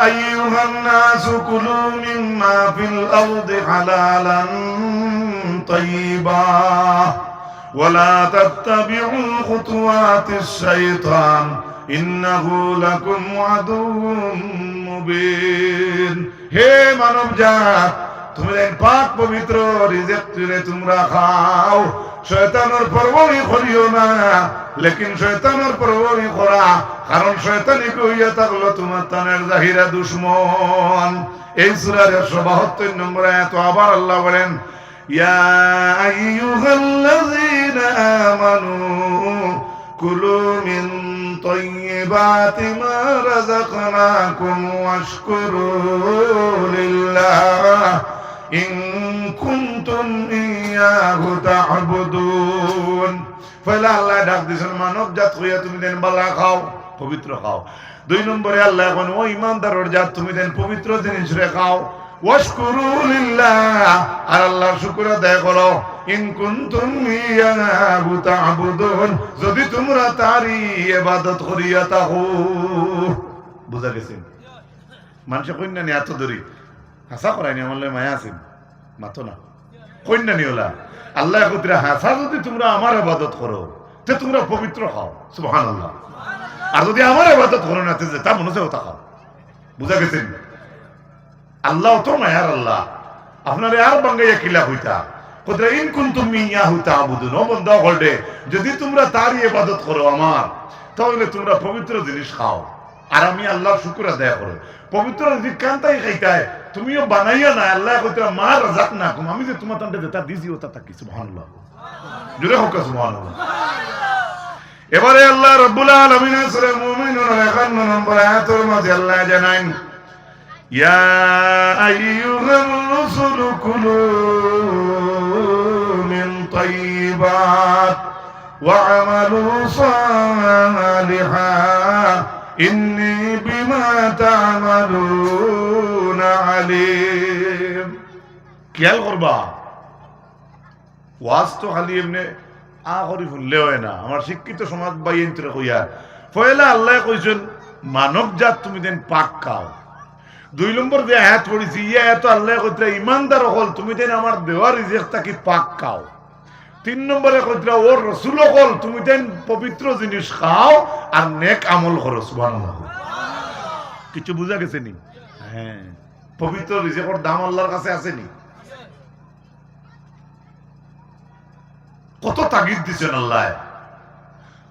আইয়ুহান নাসু কুলু মিম্মা ফিল আরদি হালালান তাইয়্যিবা ওয়ালা তাত্তাবিউ খুতুওয়াতিশ শাইতান ইন্নাহু লাকুম আদুউম মুবিন হে মানবজাত তোমরা পাক পবিত্র রিজিক তোমরা খাও শয়তানের পরবরি করিও না লেকিন শয়তানের পরবরি করা কারণ শয়তানি কইয়া থাকলো তোমার তানের জাহিরা দুশমন এই সূরার 172 নম্বর আয়াত আবার আল্লাহ বলেন ইয়া আইয়ুহাল্লাযীনা আমানু কুলু মিন তাইয়্যিবাতি মা রাযাকনাকুম ওয়াশকুরু লিল্লাহ ইন কুনতুম ইয়াহু তা'বুদুন ফলে আল্লাহ ডাক দিয়েছেন মানব জাত হইয়া তুমি দেন বালা খাও পবিত্র খাও 2 নম্বরে আল্লাহ এখন ও ঈমানদারের জাত তুমি দেন পবিত্র জিনিস রে খাও ওয়াশকুরু লিল্লাহ আর আল্লাহর শুকর আদায় করো ইন কুনতুম ইয়াহু তা'বুদুন যদি তোমরা তারই ইবাদত করিয়া থাকো বুঝা গেছে মানুষ কইনা নি এত দরি হাসা করাইনি আমার মায়া আছেন মাতো না কইনা নি ওলা আল্লাহ কইরা হাসা যদি তোমরা আমার ইবাদত করো তে তোমরা পবিত্র হও সুবহানাল্লাহ আর যদি আমার ইবাদত করো না তে তা মনে হচ্ছে ওটা খাও বুঝা গেছেন আল্লাহ তো মায়ার আল্লাহ আপনারে আর বাঙ্গাইয়া কিলা হইতা কইরা ইন কুনতুম ইয়াহু তা'বুদুন ও বন্ধা হলডে যদি তোমরা তারই ইবাদত করো আমার তাহলে তোমরা পবিত্র জিনিস খাও আর আমি আল্লাহর শুকর আদায় করো পবিত্র রিজিক কান্তাই খাইতায় তুমিও বানাইয়া না আল্লাহ কইরা মা রাযাকনাকুম আমি যে তোমার তান্ডে যেটা দিছি ওটা তাকি সুবহানাল্লাহ জোরে হোক সুবহানাল্লাহ এবারে আল্লাহ রাব্বুল আলামিন সূরা মুমিনুন 51 নম্বর আয়াতের মধ্যে আল্লাহ জানান ইয়া আইয়ুহার রাসূলু কুলু মিন তাইয়্যিবাত ওয়া আমালু সালিহান ইন্নী বিমা তা'মালুনা আলিম খেয়াল করবা ওয়াজ তো খালি এমনি আখরি ফুললে হয় না আমার শিক্ষিত সমাজ বাইন তোরা কইয়া পয়লা আল্লাহ কইছেন মানব জাত তুমি দেন পাক খাও 2 নম্বর যে আয়াত পড়িছি ইয়া এত আল্লাহ কইরা ইমানদার হল তুমি দেন আমার দেওয়া রিজিক তাকি পাক খাও 3 নম্বরে কইরা ওর রাসূল হল তুমি দেন পবিত্র জিনিস খাও আর নেক আমল করো সুবহানাল্লাহ কিছু বুঝা গেছে নি হ্যাঁ পবিত্র রিজিকের দাম আল্লাহর কাছে আছে নি কত তাগিদ দিছেন আল্লাহ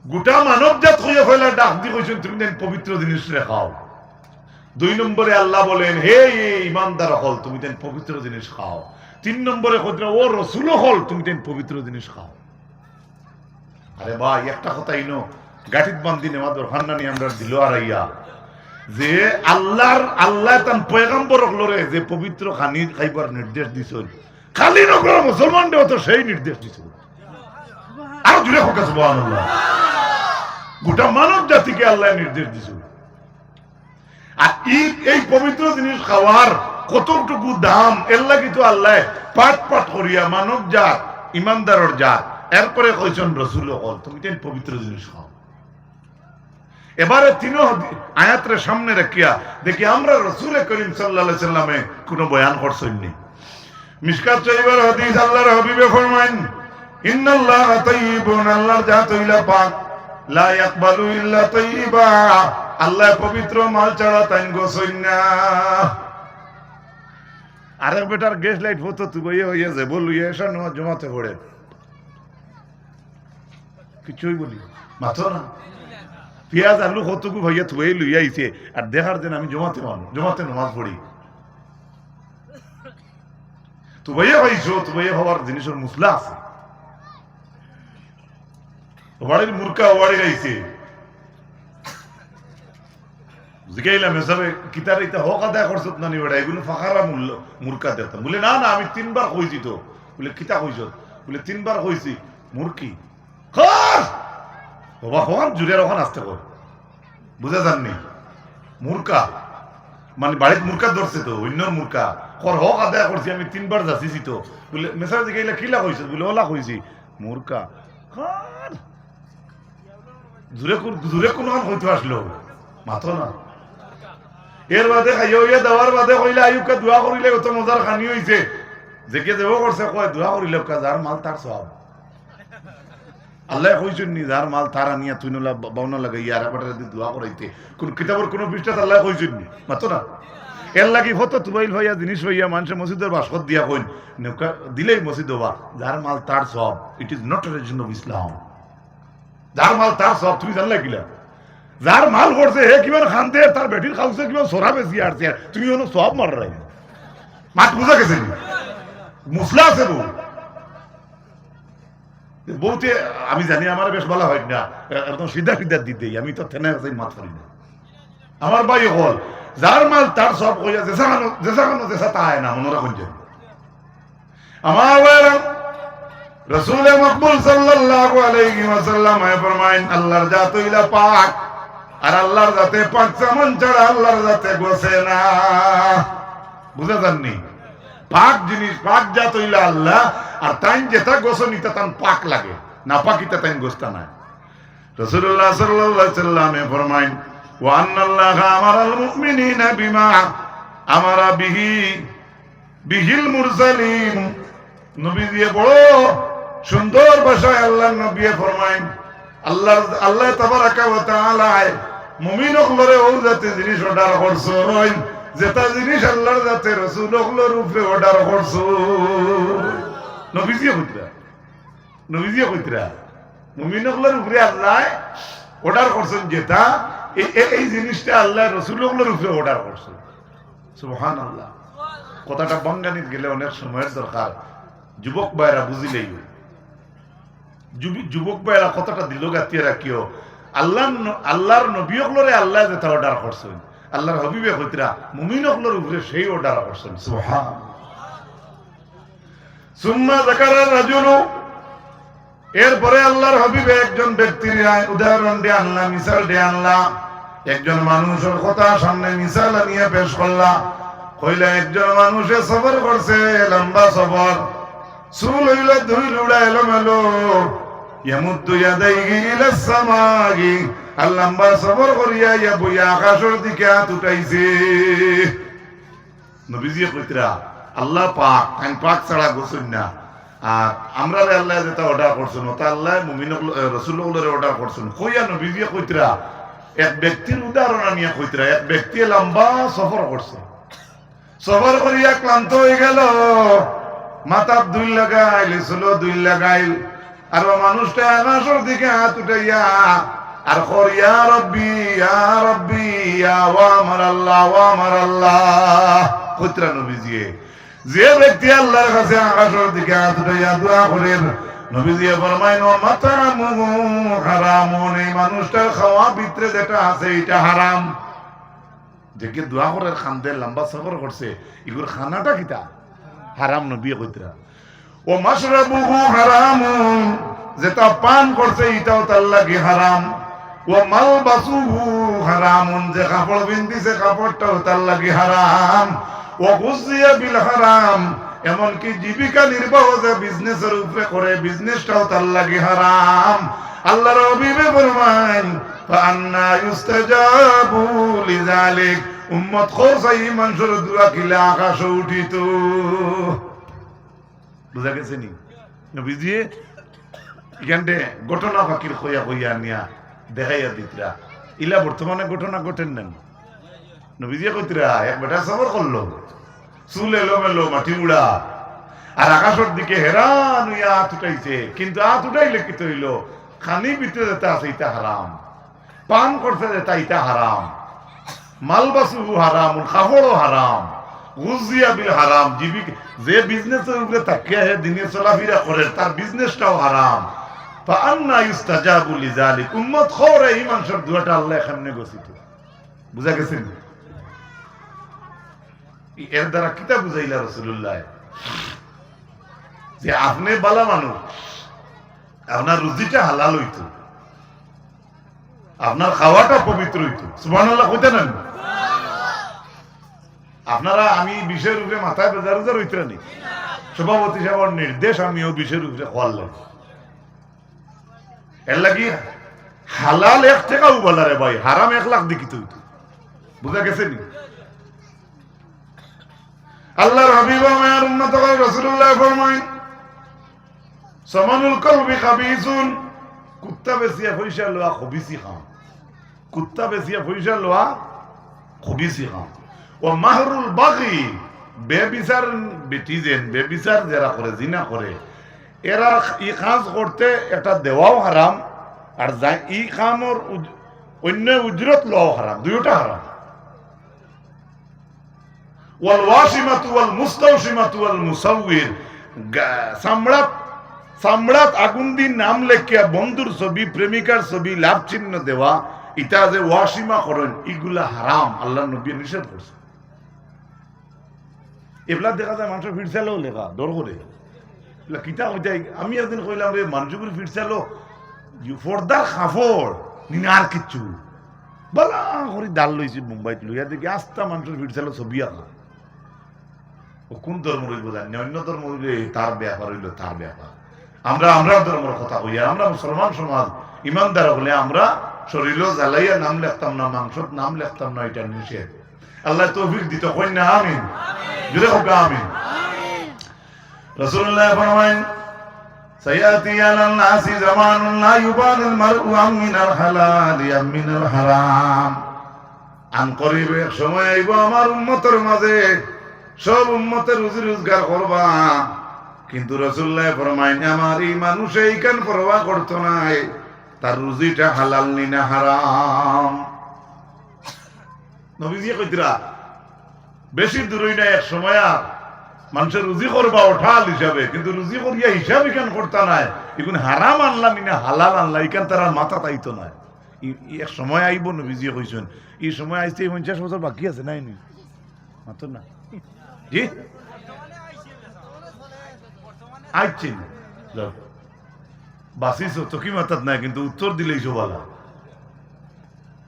গোটা মানব জাত হইয়া ফেলা ডাক দি কইছেন তুমি দেন পবিত্র জিনিস রে খাও 2 নম্বরে আল্লাহ বলেন হে ঈমানদার হল তুমি দেন পবিত্র জিনিস খাও 3 নম্বরে কইরা ও রাসূল হল তুমি দেন পবিত্র জিনিস খাও আরে ভাই একটা কথা ইনো গাঠিত বান্দি নেওয়া দরকার না নি আমরা দিল আরাইয়া যে আল্লাহ তান পয়গম্বর হলরে যে পবিত্র খানি খাইবার নির্দেশ দিছেন খালি নগর মুসলমানদের তো সেই নির্দেশ দিছেন আর জুড়ে হোক সুবহানাল্লাহ গোটা মানব জাতিকে আল্লাহ নির্দেশ দিছেন আর এই পবিত্র জিনিস খাওয়ার কতটুকু দাম এর লাগি তো আল্লাহ পাট পাট করিয়া মানব জাত ইমানদারের জাত এরপরে কইছেন রসুল হল তুমি তেন পবিত্র জিনিস খাও। এবারে তিনও আয়াতের সামনে রাখিয়া দেখি আমরা রসুল করিম সাল্লাল্লাহু আলাইহি সাল্লামে কোনো বয়ান করছেন নি। মিশকাত শরীফের হাদিস আল্লাহর হাবিবে ফরমায়েন ইন্নাল্লাহা তাইয়্যিবুন, আল্লাহর জাত হইলা পাক, লা ইয়াকবালু ইল্লা তাইয়্যিবা, আল্লাহ পবিত্র মাল ছাড়া তাইন গোছইন না। আরে বেটার গ্যাস লাইট হতো তুই হইয়া যে বলুই এসা নামাজ জমাতে পড়ে কিছুই বলি মাথো না পেঁয়াজ আলু কতটুকু ভাইয়া থুয়ে লইয়া আইছে আর দেখার দিন আমি জমাতে নামাজ পড়ি। তুবাইয়া পাইছো, তুবাইয়া হওয়ার জিনিসের মুসলা আছে। ওয়াড়ির মুরকা ওয়াড়ি গাইছে জিগাইলাম এসবে কিতার ইতা হক আদায় করছত না নি বেটা, এগুলো ফাঁকারা মূল্য মুরকা দেখতাম। বলে না না আমি 3 বার কইছি তো। বলে কিতা কইছ? বলে 3 বার কইছি মুরকি খর বাবা হন জুড়ে ওখান আসতে কর বুঝা যাননি মুরকা মানে বাড়িতে মুরকা ধরছে তো অন্য মুরকা কর হক আদায় করছি আমি 3 বার যাচ্ছি তো। বলে মেসাজ জিগাইলা কিলা কইছ? বলে ওলা কইছি মুরকা খর জুড়ে কোনো হইতে আসলো মাথো না। এর বাদে খাইয়া দেওয়ার বাদে কইলে আয়ুবকে দোয়া করিলে কত মজার খানি হইছে। যে কে দেব করছে কয় দোয়া করিলে যার মাল তার সব। আল্লাহ কইছেন নি যার মাল তার আনিয়া তুই নলা বাউনা লাগাইয়া আর বাটারে দি দোয়া করাইতে কোন কিতাবের কোন পৃষ্ঠা আল্লাহ কইছেন নি মাতো না। এর লাগি হতো তুবাইল ভাইয়া জিনিস হইয়া মানুষের মসজিদের বাসত দিয়া কইন নৌকা দিলেই মসজিদ হবা যার মাল তার সব। It is not religion of Islam. যার মাল তার সব তুমি জানলে কিলা? যার মাল করছে হে কিমান খানতে তার বেটির খাওছে কিমান সোরা বেশি আসছে তুমি কোনো সব মার রাই মাত বুঝা গেছে মুসলা আছে বউ বউতে আমি জানি আমার বেশ ভালো হয় না একদম সিধা সিধা দিতে আমি তো থেনা মাত করি না। আমার ভাই হল যার মাল তার সব কইয়া যেসা তা হয় না মনে রাখুন। আমার রাসূল মকবুল সাল্লাল্লাহু আলাইহি ওয়াসাল্লাম ফরমায়েন আল্লাহর জাত হইলা পাক আর আল্লাহর জাতে পাক চামন ছাড়া আল্লাহর জাতে গোছে না। বুঝা যাননি? পাক জিনিস পাক জাত হইলা আল্লাহ আর তাইন যেটা গোছ নিতে তান পাক লাগে না পাকিতে তাইন গোছতা না। রাসূলুল্লাহ সাল্লাল্লাহু আলাইহি ওয়াসাল্লাম ফরমায়েন ওয়া আন্নাল্লাহা আমারাল মুমিনিনা বিমা আমারা বিহিল মুরসালিন। নবী দিয়ে বড় সুন্দর ভাষায় আল্লাহর নবী ফরমায়েন আল্লাহ তাবারাকা ওয়া তাআলা মুমিন হলরে ও জাতে জিনিস অর্ডার করছেন যেটা জিনিস আল্লাহর জাতে রাসূল হলর উপরে অর্ডার করছেন। নবীজি কইতরা মুমিন হলর উপরে আল্লাহ অর্ডার করছেন যেটা এই জিনিসটা আল্লাহ রাসূল হলর উপরে অর্ডার করছেন। সুবহানাল্লাহ। কথাটা বাঙ্গানিত গেলে অনেক সময়ের দরকার। যুবক ভাইরা বুঝিলেই যুবক ভাইরা কতটা দিল গাতিয়ে রাখিও আল্লাহর নবী হলরে আল্লাহ যেটা অর্ডার করছেন আল্লাহর হাবিবে কইতরা মুমিন হলর উপরে সেই অর্ডার করছেন। সুবহানাল্লাহ। সুম্মা যাকারা রাজুলু, এরপরে আল্লাহর হাবিবে একজন ব্যক্তির উদাহরণ দিয়ে আনলা, মিসাল দিয়ে আনলা। একজন মানুষের কথা সামনে মিসাল নিয়ে পেশ করলা। কইলা একজন মানুষে সফর করছে লম্বা সফর, চুল হইল দুই লুড়া এলোমেলো, ইয়ামুদ্দু ইয়াদাইহি ইলাস সামাই, আর লম্বা সফর করিয়া ইয়া বইয়া আকাশের দিকে হাত উঠাইছে। নবীজি কইতরা আল্লাহ পাক আইন পাক ছাড়া গোছুন না। আর আমরা আল্লাহ যেটা অর্ডার করছেন ওটা আল্লাহ মুমিন রাসূলুল্লাহরে অর্ডার করছেন। কইয়া নবীজি কইতরা এক ব্যক্তির উদাহরণ নিয়ে কইতরা এক ব্যক্তি লম্বা সফর করছে, সফর করিয়া ক্লান্ত হয়ে গেল, মাথার দুই লাগাইল, চুলো দুই লাগাইল, আর মানুষটা আকাশের দিকে হাত উঠাইয়া আর ইয়া রব্বি ইয়া রব্বি ইয়া ওয়া আমার আল্লাহ ওয়া আমার আল্লাহ কইতরা নবীজি। যে ব্যক্তি আল্লাহর কাছে আকাশের দিকে হাত উঠাইয়া দোয়া করেন, নবীজি ফরমায়েন মাতামুহু হারামুন, এই মানুষটার খাওয়া ভিতরে যেটা আছে এটা হারাম। যে দোয়া করে খানতে লম্বা সফর করছে এগুলো খানাটা কিতা হারাম। নবী কইতরা ও মাশরাবুহু হারামুন, যেটা পান করছে এটাও তার লাগি হারাম। ও মালবাসুহু হারামুন, যে কাপড় পিন্ধিছে কাপড়টাও তার লাগি হারাম। ওয়া গুযিয়া বিল হারাম, এমনকি জীবিকা নির্বাহ যে বিজনেসের উপরে করে, বিজনেসটাও তার লাগে হারাম। আল্লাহর হাবিবে ফরমান ফান্না ইউস্তাজাবু লিযালিক, উম্মত খোসাই মানুষের দোয়া কিলা আকাশে উঠিত। বুঝা গেছে নি? নবীজি এখানে ঘটনা ফাকির কইয়া কইয়া নিয়া দেখাইয়া দিতরা, ইলা বর্তমানে ঘটনা ঘটেন নেন। নবীজি কইতরা এক বেটা সফর করলো, চুল এলো মেলো মাটি উড়া, আর আকাশের দিকে হেরান হইয়া হাত উঠাইছে। কিন্তু হাত উঠাইলে কি তৈল, খানি ভিতরে যেতে আছে ইটা হারাম, পান করতে যেতে ইটা হারাম, মালবাসু হারাম, কাপড়ও হারাম, গুজিয়া বিল হারাম। জীবিকা যে বিজনেসের উপরে তাকিয়া হে দিনে চলাফেরা করে তার বিজনেসটাও হারাম। ফাআন্না ইউস্তাজাবু লিযালিক, উম্মত খোরে এই মানুষের দুয়াটা আল্লাহ এখানে গছিত। বুঝা গেছে? এর দ্বারা কিতা বুঝাইলা রাসূলুল্লাহ যে আপনি বালা মানুষ, আপনার রুজিটা হালাল হইতো, আপনার খাওয়াটা পবিত্র হইতো। সুবহানাল্লাহ কইতে নেন আপনারা। আমি বিষের উপরে মাথায় বেজার বেজার হইতে নি, সভাপতি সাহেবের নির্দেশ আমিও বিষের উপরে খোয়াল লাগে। এর লাগি হালাল 1 টাকাও বলা রে ভাই, হারাম 1 লাখ দেখিতে হইতো। বুঝা গেছে নি? আল্লাহর হাবিব আমার উম্মত রাসূলুল্লাহ ফরমায় সামানুল কলবি খাবিসুন, কুত্তা বেচিয়া পয়সা লওয়া খবিসি খাম, কুত্তা বেচিয়া পয়সা লওয়া খবিসি খাম। ও মাহরুল বাগি, বেবিচার বেটিজেন, বেবিচার যারা করে, জিনা করে, এরা ই কাজ করতে একটা দেওয়াও হারাম, আর ই কামর অন্য উজরত লওয়াও হারাম, দুইটা হারাম। ওয়াল ওয়াসিমাতু ওয়াল মুস্তাওসিমাতু ওয়াল মুসাউবির, চামড়াত আগুন দিন নাম লেখিয়া বন্ধুর ছবি, প্রেমিকার ছবি, লাভ চিহ্ন দেওয়া, ইটা যে ওয়াসিমা করেন, এগুলা হারাম, আল্লাহ নবী নিষেধ করছে। এগুলা দেখা যায় মানুষের ফিরসালেও লেখা ডর করে কিতা হইতে। আমি একদিন কইলাম রে মানুষগুলো ফিরসালো ফর্দার খাফড় নিন আর কিচ্ছু বলা করে ডাল লইছি মুম্বাইত লইয়া দেখি আস্তা মানুষের ফিরসালো ছবি আঁকা। ও কোন ধর্ম রইব জানি, অন্য ধর্ম হইলে তার ব্যাপার হইল তার ব্যাপার। আমরা ধর্মের কথা কইয়া, আমরা মুসলমান সমাজ ইমানদার হলে আমরা শরীর জ্বালাইয়া নাম লেখতাম না, মাংসত নাম লেখতাম না, এটা নিষেধ। আল্লাহ তৌফিক দিত, কই না আমিন, জুড়ে হোক আমিন। রাসূলুল্লাহ ফরমায়েন সায়াতি আলান নাসি জামানুন লা ইউবানুল মারউ মিনাল হালাল আম মিনাল হারাম। আন করিব এক সময় আইব আমার উম্মতের মাঝে, সব উম্মতের রুজি রোজগার করবা, কিন্তু রাসূলুল্লাহ ফরমায়েন আমার এই মানুষ এইখান পরোয়া করতো না তার রুজিটা হালাল নি না হারাম। নবীজি কইতরা বেশি দূরই না, এক সময় আর মানুষের রুজি করবা ওঠাল হিসাবে, কিন্তু রুজি করিয়া হিসাব ইখান করতা নাই, এখন হারাম আনলা নি না হালাল আনলা, ইখান তার মাথা তাইতো না। এক সময় আইব, নবীজি কইছেন এই সময় আইতে 50 বছর বাকি আছে নাই নি মাত্র না জি আইছেন বাসিস তো কি মাথাত নাই, কিন্তু উত্তর দিলেই সবালা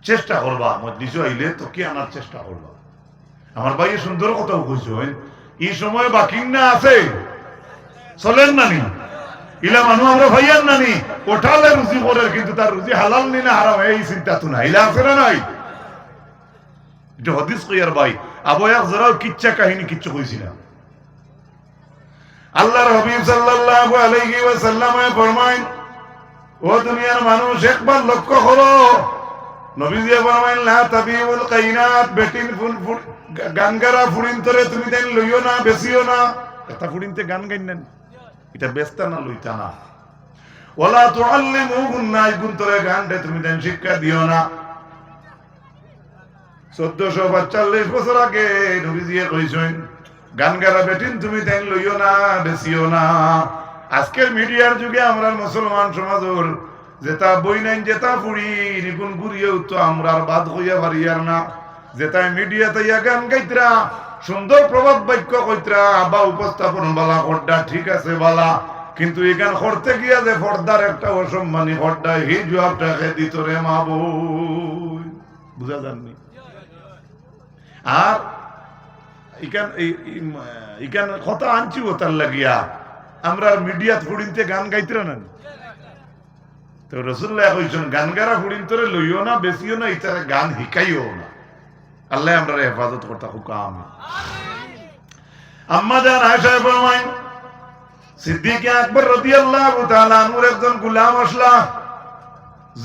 চেষ্টা করবা, মজলিসে আইলে তো কি আনার চেষ্টা করবা। আমার ভাই সুন্দর কথাও কইছেন এই সময় বাকি না আছে, চলেন নানি ইলা মানুষ আমরা ভাইয়ার নানি ওঠালে রুজি করে, কিন্তু তার রুজি হালাল নি না হারাম এই চিন্তা তো না, ইলা আছে না নাই? এটা হাদিস কইয়ার ভাই আবয়াক জরাও কিচ্ছা কাহিনী কিচ্ছু কইছিলাম। আল্লাহর হাবিব সাল্লাল্লাহু আলাইহি ওয়াসাল্লাম ফরমায়েন ও দুনিয়ার মানুষ একবার লক্ষ্য করো, নবীজি ফরমায়েন লা তাবিউল কাইনাত, বেটিন ফুল গান গারা ফুড়িন তরে তুমি দেন লইও না, বেচিও না। এটা ফুড়িনতে গান গাইনেন, এটা বেচতা না লইতা না। ওয়ালা তুআল্লিমুহুন্না, ইগুন তরে গান দে তুমি দেন শিক্ষা দিও না। 1445 বছর আগে নবীজি কইছেন গান গারা বেটিন তুমি দেন লইও না, বেচিও না। আজকের মিডিয়ার যুগে আমরা মুসলমান সমাজের যেটা বই নাই, যেটা ফুড়ি নিগুন ঘুরিয়েও তো আমরা বাদ হইয়া পারিয়ার না। যেটা মিডিয়াতে গান গাইতরা, সুন্দর প্রবাদ বাক্য কইতরা বা উপস্থাপন বালা করডা ঠিক আছে বালা, কিন্তু এই গান করতে গিয়া যে পর্দার একটা অসম্মানী পর্দা হি জবাবটাকে দিত রে মা বই, বুঝা যাননি? আর ইকান কথা আনছি ও তার লাগিয়া আমরা মিডিয়াত ফুড়িনতে গান গাইতে না তো রসুল্লাহ কইছেন গান গারা ফুড়িন তোরে লইও না বেশিও না ইতারে গান হিকাইও না আল্লাহ আমরা হেফাজত করতে হুকাম আম্মা জান আয়েশা ফরমায় সিদ্দিক আকবর রাদিয়াল্লাহু তাআলা আনহুর একজন গোলাম আসলা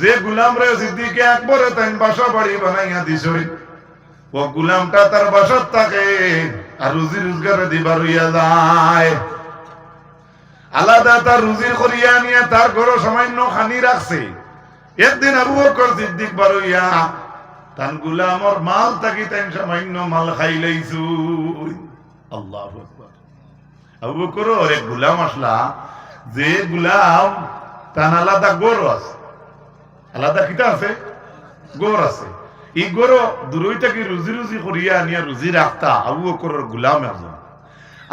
যে গোলাম রে সিদ্দিক আকবর তাই বাসা বাড়ি বানাইয়া দিছই ও গোলামটা তার বাসার থাকে আর রুজি রোজগার দিবার হইয়া যায় আলাদা তার রুজির করিয়া নিয়ে তার ঘর সামান্য খানি রাখছে একদিন আবু বকর সিদ্দিক বারইয়া তান গোলামর মাল থাকি তাই সামান্য মাল খাই লাইছু আল্লাহু আকবার আবু বকর এক গোলাম আসলা যে গোলাম তান আলাদা গরু আছে আলাদা কিতা আছে গরু আছে এই গরু দূরই থেকে রুজি রুজি করিয়া নিয়ে রুজি রাখতা আবু বকরের গোলাম একজন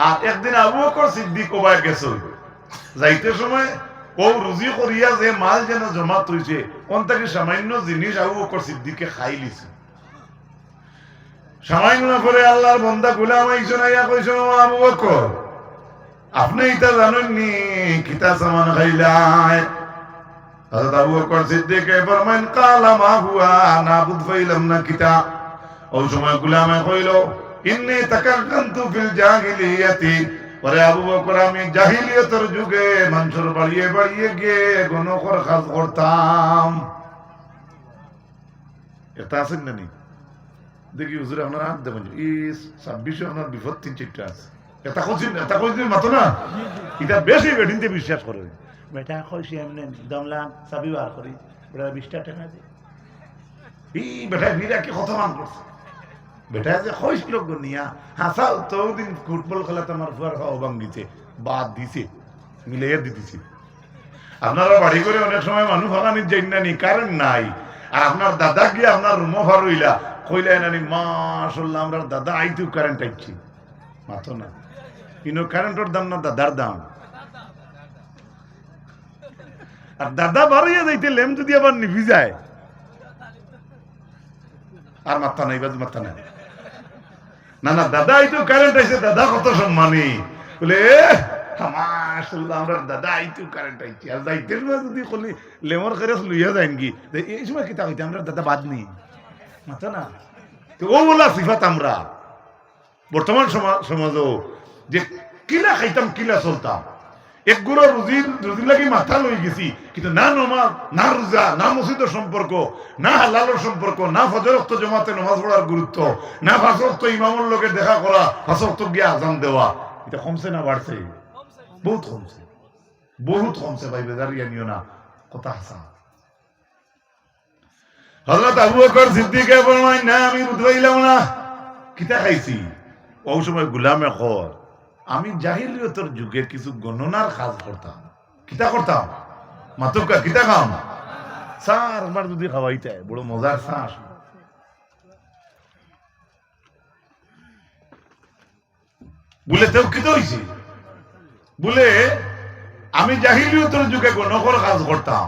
আর একদিন আবু বকর সিদ্দিক ওবায় গেছে যাইতে সময় ও রুজি করিয়া যে মাল যেন জমা হইছে কোন থেকে সামান্য জিনিস আবু বকর সিদ্দিককে খাই লিছে সামান্য করে আল্লাহর বান্দা গোলাম আইছো না ইয়া কইছো আবু বকর আপনি এটা জানেন নি কিতা সামান খাইলাই হযরত আবু বকর সিদ্দিক ফরমান কালা মা হুয়া নাবুদ ফাইলাম না কিতা ওই সময় গোলামে কইলো ইন্নী তাকাল্লামতু ফিল জাহিলিয়াতি ওরে আবু বকর আমি জাহিলিয়তের যুগে মানুষের বাড়িয়ে বাড়িয়ে গিয়ে গণকর কাজ করতাম এটা আছেন না নি দেখি হুজুর আপনার হাত দেবেন এই 26 আপনার বিপদ 3-4টা আছে এটা কইছেন মাতো না এটা বেশি বেডিনতে বিশ্বাস করে বেটা কইছি এমনি দমলাম চাবি বার করি বেটা 20 টাকা দে এই বেটা ভিড়া কি কথা মান করছে বেটা যে কইছিল গনিয়া হাসা তো দিন ফুটবল খেলা তোমার ফুয়ার খাওয়া ভাঙ্গিছে বাদ দিছে মিলাইয়া দিতেছি আপনারা বাড়ি করে অনেক সময় মানুষ ভাগানি যাই না নি কারণ নাই আর আপনার দাদা গিয়ে আপনার রুমও ভার হইলা কইলাই নানি মাশাআল্লাহ আমরা দাদা আইতু কারেন্ট আইছি মাতো না কিন্তু কারেন্টের দাম না দাদার দাম আর দাদা বাড়িয়ে যাইতে লেম যদি আবার নিভি যায় আর মাথা নাই বাজ মাথা নাই না না দাদা আইতো কারেন্ট আইছে দাদা কত সম্মানী বলে মাশাআল্লাহ আমরা দাদা আইতো কারেন্ট আইছে আর যাইতে যদি কলি লেমর খরচ লইয়া যাইন কি এই সময় কিতা হইতে আমরা দাদা বাদ নি মাথা না তো ও বলা সিফাত আমরা বর্তমান সমাজও যে কিলা খাইতাম কিলা চলতাম এক গুড়ো রুজির লাগি মাথা লই গেছি কিন্তু না নমাজ না রোজা না মসজিদের সম্পর্ক না হালালের সম্পর্ক না ফজর ওয়াক্ত জমাতে নামাজ পড়ার গুরুত্ব না পাঁচ ওয়াক্ত ইমামের লগে দেখা করা পাঁচ ওয়াক্ত গিয়ে আজান দেওয়া এটা কমছে না বাড়ছে বহুত কমছে ভাই বেজারিয়া নিও না কথা হাসা হযরত আবু বকর সিদ্দিক ফরমায় না আমি বুঝাইলাম না কিতা খাইছি ওই সময় গোলামে খর আমি জাহিলিয়তের যুগে কিছু গণনার কাজ করতাম কিতা করতাম মাতুকা কিতা খাম স্যার আমার যদি খাওয়াইতে বড় মজার শ্বাস বলে তেও কিতা হইছে বলে আমি জাহিলিয়তের যুগে গণকর কাজ করতাম